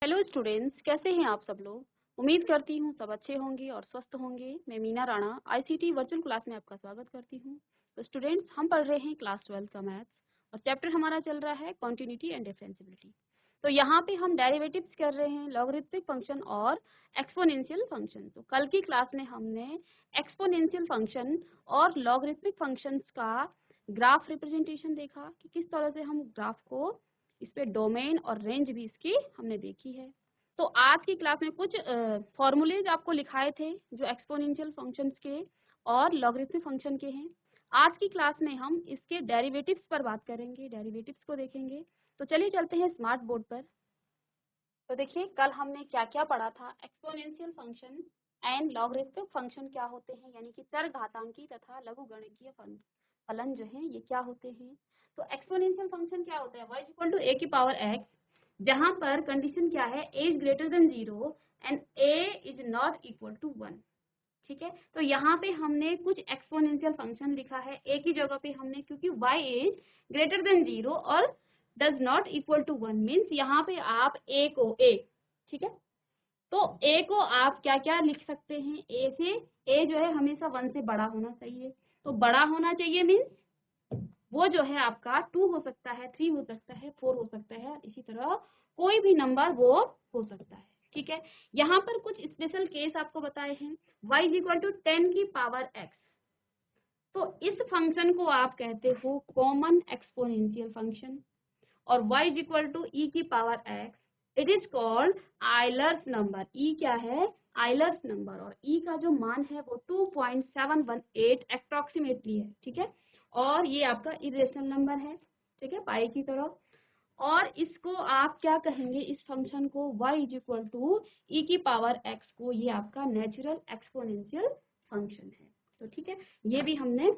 Hello students, कैसे हैं आप सब लोग। उम्मीद करती हूँ सब अच्छे होंगे और स्वस्थ होंगे। मैं Meena Rana ICT virtual class में आपका स्वागत करती हूँ। तो स्टूडेंट्स, हम पढ़ रहे हैं क्लास 12 का मैथ्स और चैप्टर हमारा चल रहा है कॉन्टिन्यूटी एंड डिफरेंशिएबिलिटी। तो यहाँ पे हम डेरिवेटिव्स कर रहे हैं, लॉगरिथमिक फंक्शन और एक्सपोनेंशियल फंक्शन। तो कल की क्लास में हमने एक्सपोनेंशियल फंक्शन और लॉगरिथमिक फंक्शंस का ग्राफ रिप्रेजेंटेशन देखा कि किस तरह से हम ग्राफ को, इस पे डोमेन और रेंज भी इसकी हमने देखी है। तो आज की क्लास में कुछ फॉर्मूलेज आपको लिखाए थे जो एक्सपोनेंशियल फंक्शंस के और लॉगरिथमिक फंक्शन के हैं। आज की क्लास में हम इसके डेरिवेटिव्स पर बात करेंगे, डेरिवेटिव्स को देखेंगे। तो चलिए चलते हैं स्मार्ट बोर्ड पर। तो देखिए कल हमने क्या क्या पढ़ा था। Exponential function and logarithmic function क्या होते हैं, यानी कि चरघातांकी तथा लघुगणकीय फलन जो है ये क्या होते हैं। तो एक्सपोनेंशियल फंक्शन क्या होता है, y इक्वल टू ए की पावर x, जहां पर कंडीशन क्या है, a is greater than 0 and a is not equal to 1। ठीक है, तो यहाँ पे हमने कुछ एक्सपोनेंशियल फंक्शन लिखा है a की जगह पे हमने, क्योंकि y इज ग्रेटर देन 0 और does not equal to 1 means यहाँ पे आप a को a, ठीक है, तो a को आप क्या क्या लिख सकते हैं, a से a जो है हमेशा 1 से बड़ा होना चाहिए। तो बड़ा होना चाहिए मीन्स वो जो है आपका 2 हो सकता है, 3 हो सकता है, 4 हो सकता है, इसी तरह कोई भी नंबर वो हो सकता है। ठीक है, यहाँ पर कुछ स्पेशल केस आपको बताए हैं। y इक्वल टू 10 की पावर x, तो इस फंक्शन को आप कहते हो कॉमन एक्सपोनेंशियल फंक्शन। और y इक्वल टू e की power x, it is called Euler's number. e क्या है, आइलर्स नंबर, और e का जो मान है वो 2.718 अप्रोक्सीमेटली है। ठीक है, और ये आपका इरेशनल नंबर है, ठीक है, पाई की तरह। और इसको आप क्या कहेंगे, इस फंक्शन को y is equal to e की पावर x को, ये आपका नेचुरल एक्सपोनेंशियल फंक्शन है। तो ठीक है, ये भी हमने।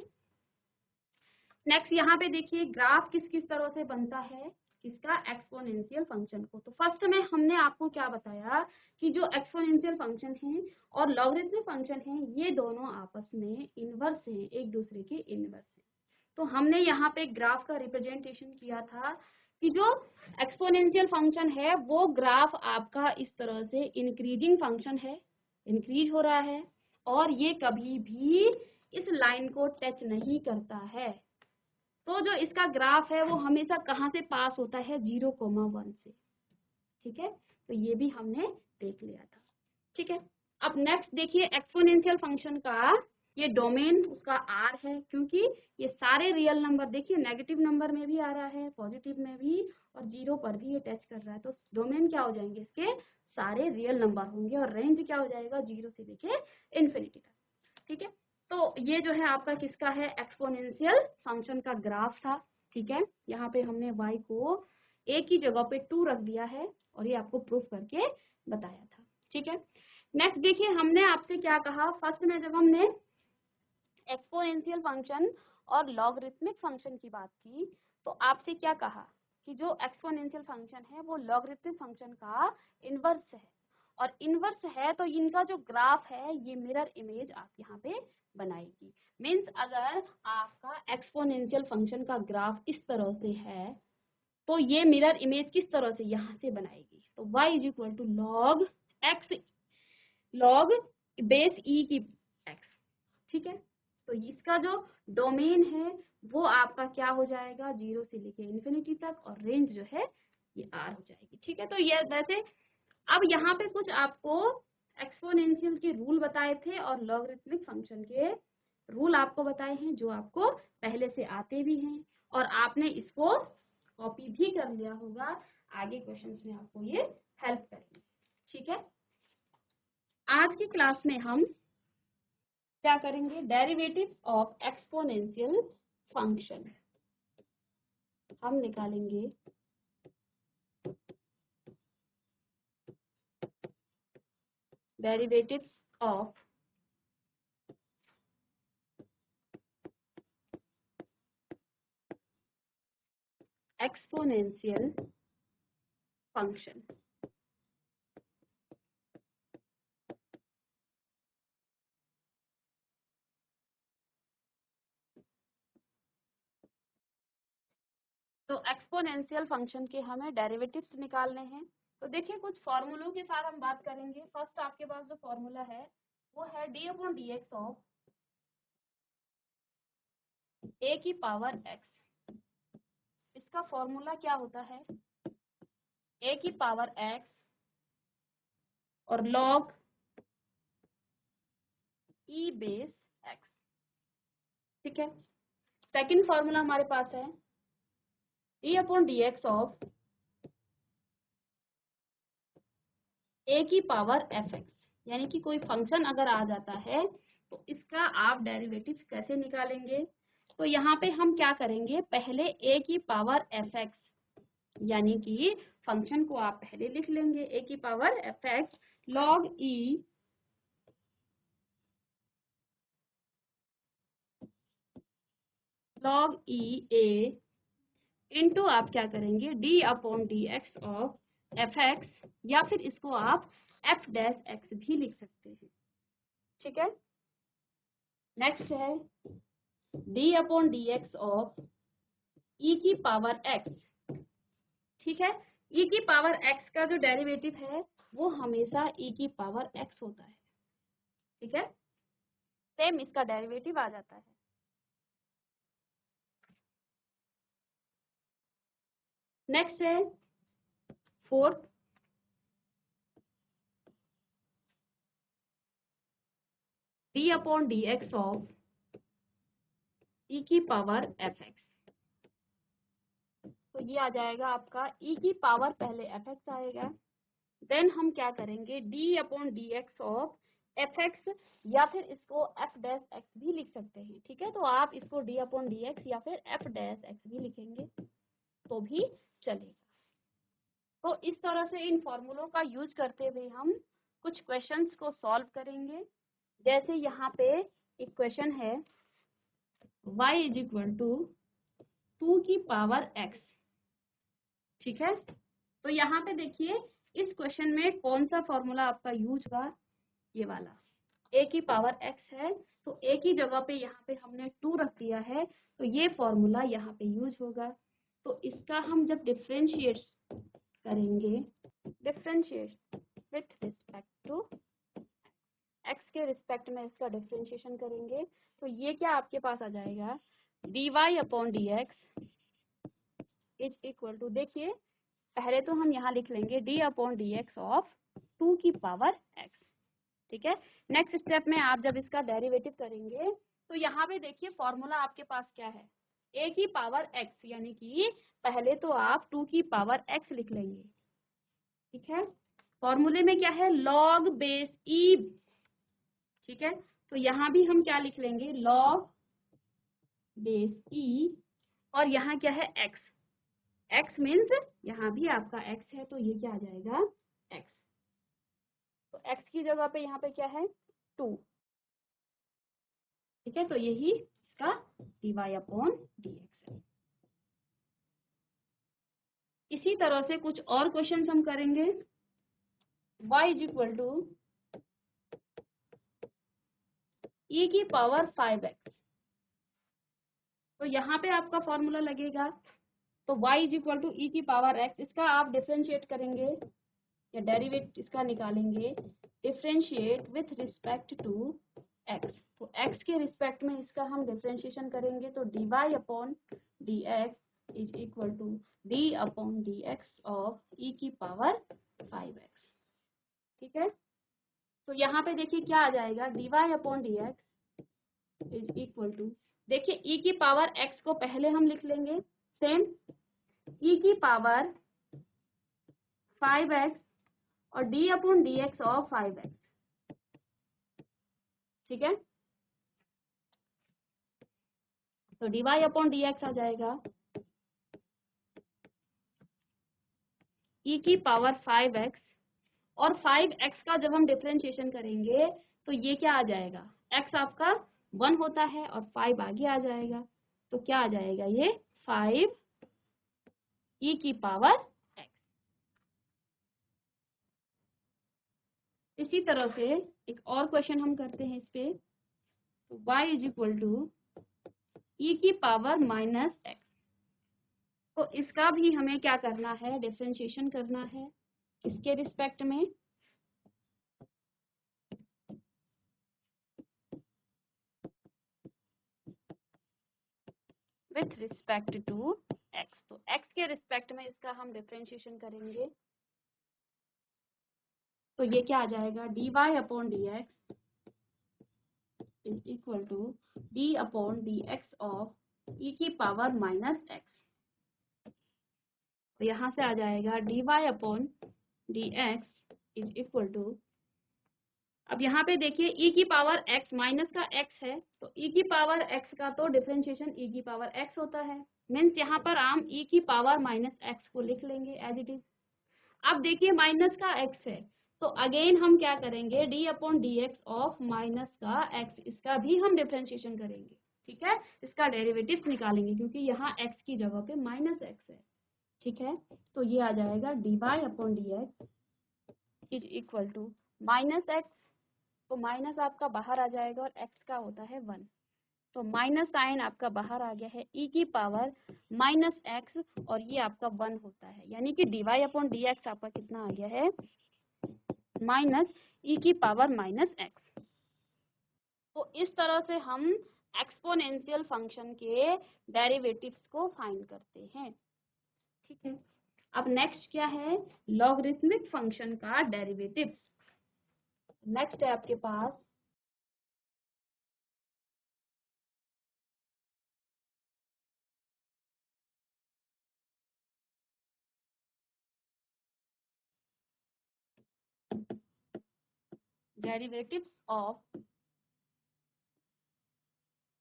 नेक्स्ट यहाँ पे देखिए ग्राफ किस किस तरह से बनता है किसका, एक्सपोनेंशियल फंक्शन को। तो फर्स्ट में हमने आपको क्या बताया कि जो एक्सपोनेंशियल फंक्शन है और लॉगरिथमिक फंक्शन है ये दोनों आपस में इनवर्स हैं, एक दूसरे के इनवर्स हैं। तो हमने यहाँ पे ग्राफ का रिप्रेजेंटेशन किया था कि जो एक्सपोनेंशियल फंक्शन है वो ग्राफ आपका इस तरह से इंक्रीजिंग फंक्शन है, इंक्रीज हो रहा है, और ये कभी भी इस लाइन को टच नहीं करता है। तो जो इसका ग्राफ है वो हमेशा कहाँ से पास होता है, 0,1 से। ठीक है, तो ये भी हमने देख लिया था। ठीक है, अब नेक्स्ट देखिए एक्सपोनेंशियल फंक्शन का ये डोमेन उसका r है, क्योंकि ये सारे रियल नंबर, देखिए नेगेटिव नंबर में भी आ रहा है, पॉजिटिव में भी, और 0 पर भी ये टच कर रहा है। तो डोमेन क्या हो जाएंगे, इसके सारे रियल नंबर होंगे, और रेंज क्या हो जाएगा, 0 से लेके इन्फिनिटी तक। ठीक है, तो ये जो है आपका किसका है, एक्सपोनेंशियल फंक्शन का ग्राफ था। ठीक है, यहाँ पे हमने y को a की जगह पे 2 रख दिया है और ये आपको प्रूफ करके बताया था। ठीक है, नेक्स्ट देखिए हमने आपसे क्या कहा, फर्स्ट में जब हमने एक्सपोनेंशियल फंक्शन और लॉगरिथमिक फंक्शन की बात की तो आपसे क्या कहा कि जो एक्सपोनेंशियल फंक्शन है वो लॉगरिथमिक फंक्शन का इनवर्स है, और इनवर्स है तो इनका जो ग्राफ है ये मिरर इमेज आप यहाँ पे बनाएगी। मीन्स अगर आपका एक्सपोनेंशियल फंक्शन का ग्राफ इस तरह से है तो ये मिरर इमेज किस तरह से यहाँ से बनाएगी। तो y is equal to log x, log base e की x। ठीक है, तो इसका जो डोमेन है वो आपका क्या हो जाएगा, 0 से लेके इन्फिनिटी तक, और रेंज जो है ये r हो जाएगी। ठीक है, तो ये वैसे अब यहाँ पे कुछ आपको एक्सपोनेंशियल के रूल बताए थे और लॉगरिथमिक फंक्शन के रूल आपको बताए हैं जो आपको पहले से आते भी हैं और आपने इसको कॉपी भी कर लिया होगा, आगे क्वेश्चंस में आपको ये हेल्प करेंगे। ठीक है, आज की क्लास में हम क्या करेंगे, डेरिवेटिव ऑफ एक्सपोनेंशियल फंक्शन हम निकालेंगे। Derivatives of exponential function. तो एक्सपोनेंशियल फंक्शन के हमें डेरिवेटिव्स निकालने हैं। तो देखिए कुछ फॉर्मूलों के साथ हम बात करेंगे। फर्स्ट आपके पास जो फॉर्मूला है वो है D upon D x of A की पावर एक्स। इसका फॉर्मूला क्या होता है? ए की पावर एक्स और लॉग ई बेस एक्स। ठीक है। सेकंड फॉर्मूला हमारे पास है D upon D x of A की पावर एफ एक्स। यानी कि कोई फंक्शन अगर आ जाता है तो इसका आप डेरिवेटिव कैसे निकालेंगे? तो यहाँ पे हम क्या करेंगे, पहले ए की पावर एफ एक्स यानी कि फंक्शन को आप पहले लिख लेंगे ए की पावर एफ एक्स लॉग ई ए इंटू आप क्या करेंगे D upon D x of F x, या फिर इसको आप एफ डैश एक्स भी लिख सकते हैं। ठीक है। नेक्स्ट है D upon D x of E की पावर एक्स। ठीक है। ई की पावर एक्स का जो डेरिवेटिव है वो हमेशा ई की पावर एक्स होता है। ठीक है। सेम इसका डेरिवेटिव आ जाता है। नेक्स्ट है fourth D upon D x of E की पावर एफ एक्स। तो ये आ जाएगा आपका ई की पावर, पहले एफ एक्स आएगा, देन हम क्या करेंगे D upon D x of F x, या फिर इसको एफ डैश एक्स भी लिख सकते हैं। ठीक है। तो आप इसको डी अपॉन डी एक्स या फिर एफ डैश एक्स भी लिखेंगे तो भी चलेगा। तो इस तरह से इन फॉर्मूलों का यूज करते हुए हम कुछ क्वेश्चंस को सॉल्व करेंगे। जैसे यहाँ पे एक क्वेश्चन है y इज इक्वल टू 2 की पावर x। ठीक है। तो यहाँ पे देखिए इस क्वेश्चन में कौन सा फॉर्मूला आपका यूज होगा, ये वाला a की पावर x है तो a की जगह पे यहाँ पे हमने 2 रख दिया है, तो ये फॉर्मूला यहाँ पे यूज होगा। तो इसका हम जब डिफरेंशिएट करेंगे, differentiate with respect to x के रिस्पेक्ट में इसका डिफरेंशिएशन करेंगे, तो ये क्या आपके पास आ जाएगा dy upon D x is equal to, देखिए पहले तो हम यहाँ लिख लेंगे d upon D x of 2 की पावर x। ठीक है। नेक्स्ट स्टेप में आप जब इसका डेरिवेटिव करेंगे तो यहाँ पे देखिए फॉर्मूला आपके पास क्या है a की पावर x, यानी कि पहले तो आप 2 की पावर x लिख लेंगे। ठीक है। फॉर्मूले में क्या है लॉग बेस ई। ठीक है। तो यहाँ भी हम क्या लिख लेंगे लॉग बेस ई, और यहाँ क्या है x। x मीन्स यहाँ भी आपका x है तो ये क्या आ जाएगा x। तो x की जगह पे यहाँ पे क्या है 2। ठीक है। तो यही इसका dy अपॉन dx है। इसी तरह से कुछ और क्वेश्चन हम करेंगे। y is equal to e की पावर 5x। तो यहाँ पे आपका फॉर्मूला लगेगा, तो y is equal to e की पावर x, इसका आप डिफरेंशिएट करेंगे या डेरिवेट इसका निकालेंगे, differentiate with respect to x। तो x के रिस्पेक्ट में इसका हम डिफरेंशिएशन करेंगे, तो dy upon D x is equal to d upon D x of E की पावर 5x। ठीक है। तो यहाँ पे देखिए क्या आ जाएगा dy upon D x is equal to, देखिए ई की पावर x को पहले हम लिख लेंगे सेम ई की पावर 5x और d upon D x of 5x। ठीक है। तो dy अपॉन डी एक्स आ जाएगा e की पावर 5x, और 5x का जब हम डिफरेंशिएशन करेंगे तो ये क्या आ जाएगा x आपका 1 होता है और 5 आगे आ जाएगा, तो क्या आ जाएगा ये 5 e की पावर x। इसी तरह से एक और क्वेश्चन हम करते हैं इस पे, तो y is equal to e की पावर माइनस x। तो इसका भी हमें क्या करना है डिफरेंशिएशन करना है। किसके रिस्पेक्ट में, विथ रिस्पेक्ट टू एक्स। तो एक्स के रिस्पेक्ट में इसका हम डिफरेंशिएशन करेंगे, तो ये क्या आ जाएगा, dy upon D x is equal to D upon D x of E की पावर माइनस एक्स। तो यहाँ से आ जाएगा dy upon D x is equal to, अब यहाँ पे देखिए e की पावर x माइनस का x है, तो e की पावर x का तो डिफरेंशिएशन e की पावर x होता है, मीन्स यहाँ पर हम e की पावर माइनस x को लिख लेंगे एज इट इज। अब देखिए माइनस का x है, तो अगेन हम क्या करेंगे, d upon D x of minus का x, इसका भी हम डिफरेंशिएशन करेंगे, ठीक है, इसका डेरिवेटिव निकालेंगे क्योंकि यहाँ x की जगह पे माइनस x है, ठीक है। तो ये आ जाएगा dy upon D x is equal to minus x, तो माइनस आपका बाहर आ जाएगा और x का होता है 1, तो माइनस साइन आपका बाहर आ गया है e की पावर माइनस एक्स और ये आपका 1 होता है, यानी कि dy अपॉन डी एक्स आपका कितना आ गया है, माइनस ई की पावर माइनस एक्स। तो इस तरह से हम एक्सपोनेंशियल फंक्शन के डेरिवेटिव्स को फाइंड करते हैं, ठीक है। अब नेक्स्ट क्या है, लॉगरिथमिक फंक्शन का डेरिवेटिव्स। नेक्स्ट है आपके पास डेरिवेटिव्स ऑफ,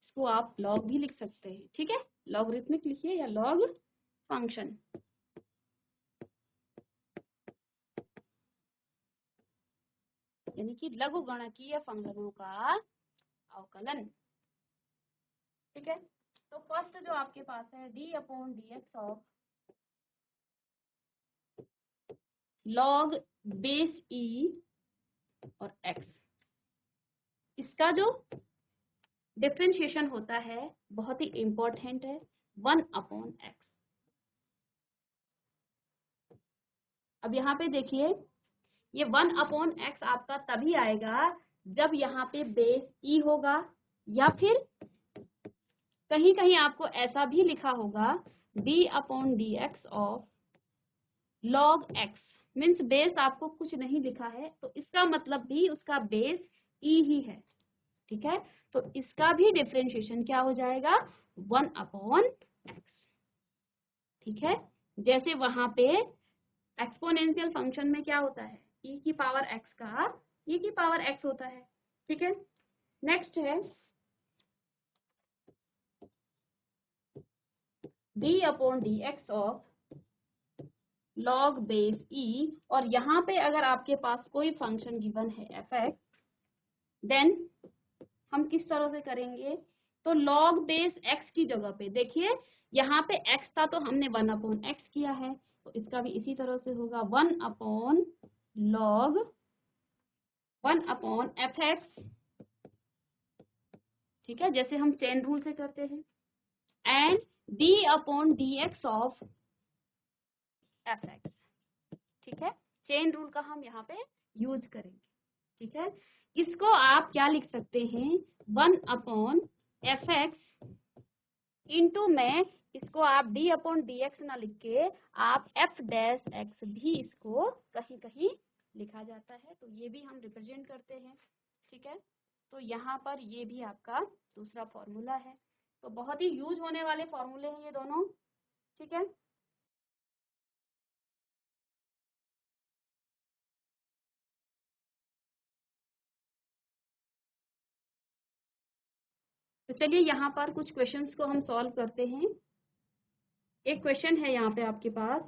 इसको आप लॉग भी लिख सकते हैं, ठीक है, लॉगरिथमिक लिखिए या लॉग फंक्शन। यानी कि लघुगणकीय फंक्शनों का अवकलन, ठीक है। तो फर्स्ट जो आपके पास है D upon D x of log base E और एक्स, इसका जो डिफरेंशिएशन होता है बहुत ही इंपॉर्टेंट है, 1 अपॉन एक्स। अब यहाँ पे देखिए ये 1 अपॉन एक्स आपका तभी आएगा जब यहाँ पे बेस ई होगा, या फिर कहीं कहीं आपको ऐसा भी लिखा होगा D upon D x of log x, means base आपको कुछ नहीं लिखा है, तो इसका मतलब भी उसका बेस ई ही है, ठीक है। तो इसका भी डिफरेंशिएशन क्या हो जाएगा, 1 अपॉन एक्स, ठीक है। जैसे वहां पे एक्सपोनेंशियल फंक्शन में क्या होता है, e की पावर x का e की पावर x होता है, ठीक है। नेक्स्ट है d upon D x of log base e, और यहाँ पे अगर आपके पास कोई फंक्शन गिवन है f(x), देन हम किस तरह से करेंगे, तो लॉग बेस x की जगह पे देखिए यहाँ पे x था तो हमने 1 अपॉन x किया है, तो इसका भी इसी तरह से होगा 1 अपॉन लॉग 1 अपॉन f(x), ठीक है, जैसे हम चेन रूल से करते हैं, and d upon D x of f(x), ठीक है, चेन रूल का हम यहाँ पे यूज करेंगे, ठीक है। इसको आप क्या लिख सकते हैं, 1 अपॉन f(x) इंटू में इसको आप d अपॉन डी एक्स ना लिख के आप f डैश x भी इसको कहीं कहीं लिखा जाता है, तो ये भी हम रिप्रेजेंट करते हैं, ठीक है। तो यहाँ पर ये भी आपका दूसरा फॉर्मूला है, तो बहुत ही यूज होने वाले फॉर्मूले हैं ये दोनों, ठीक है। तो चलिए यहाँ पर कुछ क्वेश्चंस को हम सॉल्व करते हैं। एक क्वेश्चन है यहाँ पे आपके पास,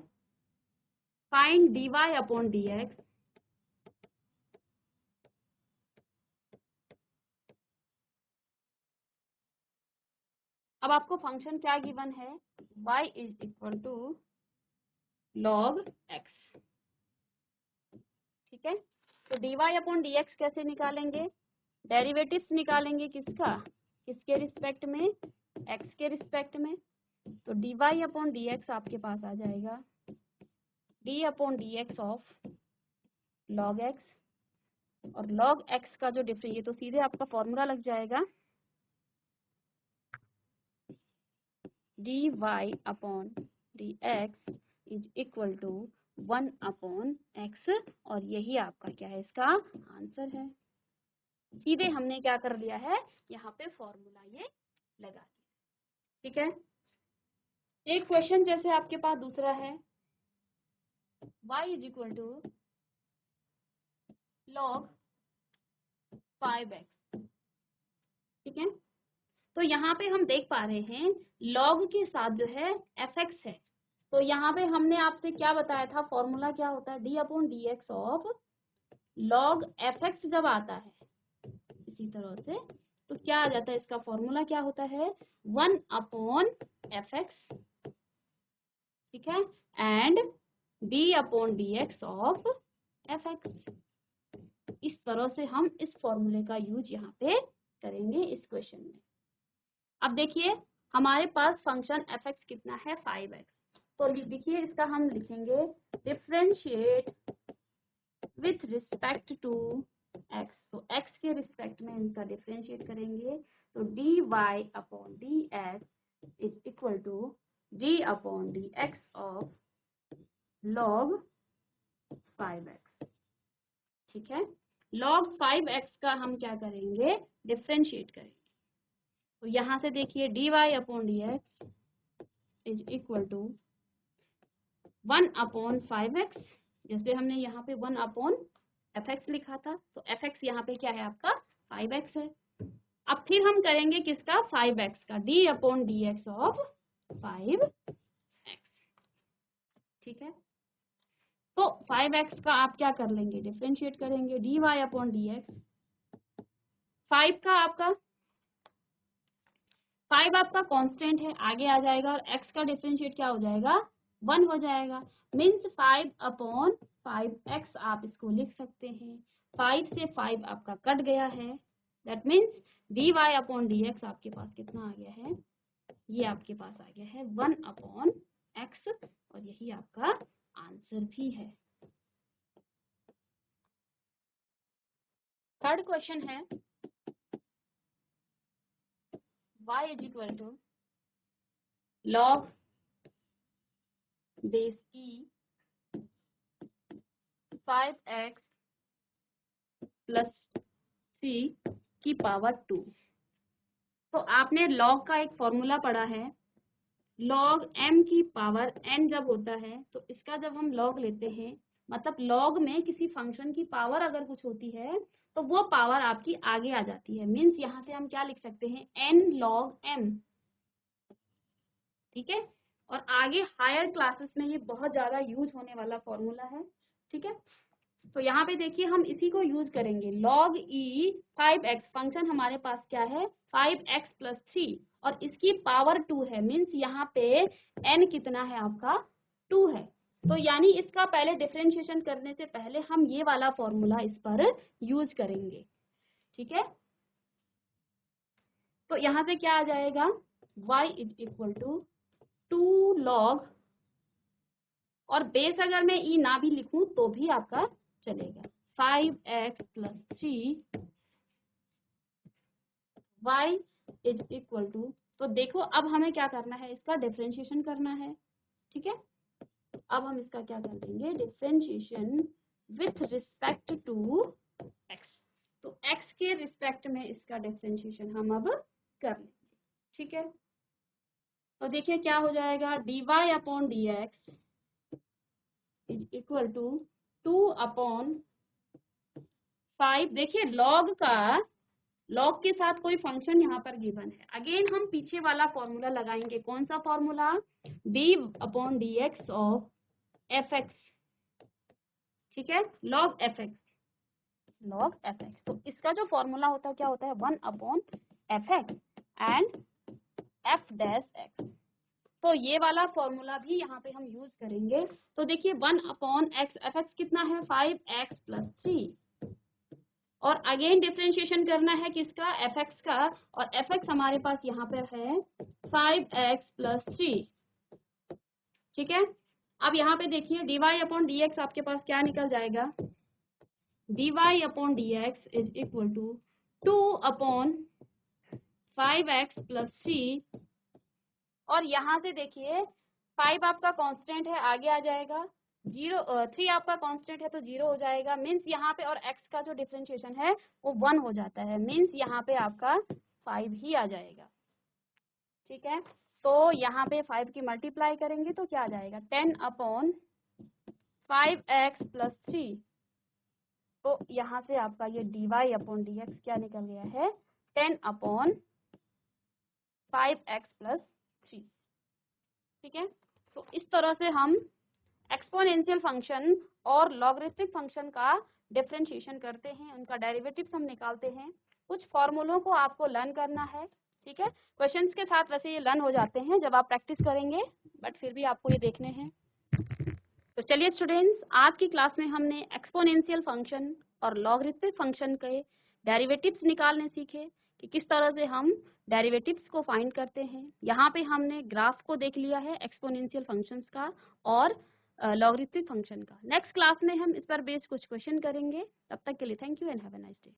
फाइंड dy अपॉन dx अब आपको फंक्शन क्या गिवन है, y is equal to log x, ठीक है। तो dy अपॉन dx कैसे निकालेंगे, डेरिवेटिव्स निकालेंगे किसका, किसके रिस्पेक्ट में, x के रिस्पेक्ट में, तो dy अपॉन dx आपके पास आ जाएगा d upon dx of log x और log x का जो डिफरेंस, ये तो सीधे आपका फॉर्मूला लग जाएगा dy upon dx is equal to 1 upon x, और यही आपका क्या है, इसका आंसर है। सीधे हमने क्या कर लिया है, यहाँ पे फॉर्मूला ये लगा दिया। ठीक है, एक क्वेश्चन जैसे आपके पास दूसरा है y is equal to log 5x। ठीक है, तो यहाँ पे हम देख पा रहे हैं log के साथ जो है fx है, तो यहाँ पे हमने आपसे क्या बताया था, फॉर्मूला क्या होता है, d upon D x of log fx जब आता है इसी तरह से, तो क्या आ जाता है, इसका फॉर्मूला क्या होता है, 1 अपॉन fx। ठीक है, and d upon D x of fx। इस तरह से हम इस फॉर्मूले का यूज यहाँ पे करेंगे इस क्वेश्चन में। अब देखिए हमारे पास फंक्शन fx कितना है, 5x, तो देखिए इसका हम लिखेंगे differentiate with respect to x, तो x के रिस्पेक्ट में इनका डिफरेंशिएट करेंगे, तो dy upon dx is equal to d upon dx of log 5x। ठीक है, log 5x का हम क्या करेंगे, डिफरेंशिएट करेंगे, तो यहाँ से देखिए dy upon dx is equal to 1 upon 5x, जैसे हमने यहाँ पे 1 अपॉन fx लिखा था, तो fx यहाँ पे क्या है आपका 5x है। अब फिर हम करेंगे किसका, 5x का, d upon dx of 5x। ठीक है, तो 5x का आप क्या कर लेंगे, डिफरेंशिएट करेंगे, dy अपॉन dx, 5 का आपका 5 आपका कांस्टेंट है, आगे आ जाएगा, और x का डिफरेंशिएट क्या हो जाएगा, 1 हो जाएगा, मीन्स 5 अपॉन 5x आप इसको लिख सकते हैं। 5 से 5 आपका कट गया है, that means dy upon dx आपके पास कितना आ गया है, ये आपके पास आ गया है 1 अपॉन x, और यही आपका आंसर भी है। थर्ड क्वेश्चन है y is equal to log base e 5x plus 3 की पावर 2। तो आपने log का एक फॉर्मूला पढ़ा है, log m की पावर n जब होता है, तो इसका जब हम log लेते हैं, मतलब log में किसी फंक्शन की पावर अगर कुछ होती है तो वो पावर आपकी आगे आ जाती है, मीन्स यहाँ से हम क्या लिख सकते हैं, n log m। ठीक है, और आगे हायर क्लासेस में ये बहुत ज्यादा यूज होने वाला फॉर्मूला है। ठीक है, तो यहाँ पे देखिए हम इसी को यूज करेंगे, log e 5x, फंक्शन हमारे पास क्या है 5x प्लस 3, और इसकी पावर 2 है, मीन्स यहाँ पे n कितना है आपका 2 है, तो यानी इसका पहले डिफरेंशिएशन करने से पहले हम ये वाला फॉर्मूला इस पर यूज करेंगे। ठीक है, तो यहाँ से क्या आ जाएगा, y is equal to 2 log, और बेस अगर मैं e ना भी लिखूं तो भी आपका चलेगा, 5x plus 3 y is equal to, तो देखो अब हमें क्या करना है, इसका डिफरेंशिएशन करना है। ठीक है, अब हम इसका क्या कर देंगे, differentiation with respect to x, तो x के रिस्पेक्ट में इसका डिफरेंशिएशन हम अब कर लेंगे। ठीक है, तो देखिए क्या हो जाएगा, dy upon dx is equal to 2 upon 5। देखिए log के साथ कोई फंक्शन यहाँ पर गिवन है, अगेन हम पीछे वाला फॉर्मूला लगाएंगे, कौन सा formula, d upon D x of fx। ठीक है, log fx, तो इसका जो फॉर्मूला होता है क्या होता है, 1 upon fx and f dash x, तो ये वाला फॉर्मूला भी यहाँ पे हम यूज करेंगे। तो देखिए 1 अपॉन x, fx कितना है 5x प्लस 3, और अगेन डिफरेंशिएशन करना है किसका, fx का, और fx हमारे पास यहाँ पर है 5x प्लस 3। ठीक है, अब यहाँ पे देखिए dy अपॉन dx आपके पास क्या निकल जाएगा, dy upon dx is equal to 2/5x plus 3। और यहाँ से देखिए 5 आपका कांस्टेंट है, आगे आ जाएगा 3 आपका कांस्टेंट है तो 0 हो जाएगा, मीन्स यहाँ पे और x का जो डिफरेंशिएशन है वो 1 हो जाता है, मीन्स यहाँ पे आपका 5 ही आ जाएगा। ठीक है, तो यहाँ पे 5 की मल्टीप्लाई करेंगे तो क्या आ जाएगा 10/5x प्लस 3। तो यहाँ से आपका ये dy अपॉन dx क्या निकल गया है 10/5x प्लस 3। ठीक है, तो इस तरह से हम एक्सपोनेंशियल फंक्शन और लॉगरिथमिक फंक्शन का डिफरेंशिएशन करते हैं, उनका डेरिवेटिव्स हम निकालते हैं। कुछ फॉर्मूलों को आपको लर्न करना है। ठीक है, क्वेश्चंस के साथ वैसे ये लर्न हो जाते हैं जब आप प्रैक्टिस करेंगे, बट फिर भी आपको ये देखने हैं। तो चलिए स्टूडेंट्स, आज की क्लास में हमने एक्सपोनेंशियल फंक्शन और लॉगरिथमिक फंक्शन के डेरिवेटिव्स निकालने सीखे कि किस तरह से हम डेरिवेटिव्स को फाइंड करते हैं। यहाँ पे हमने ग्राफ को देख लिया है एक्सपोनेंशियल फंक्शंस का और लॉगरिथमिक फंक्शन का। नेक्स्ट क्लास में हम इस पर बेस्ड कुछ क्वेश्चन करेंगे। तब तक के लिए thank you and have a nice day.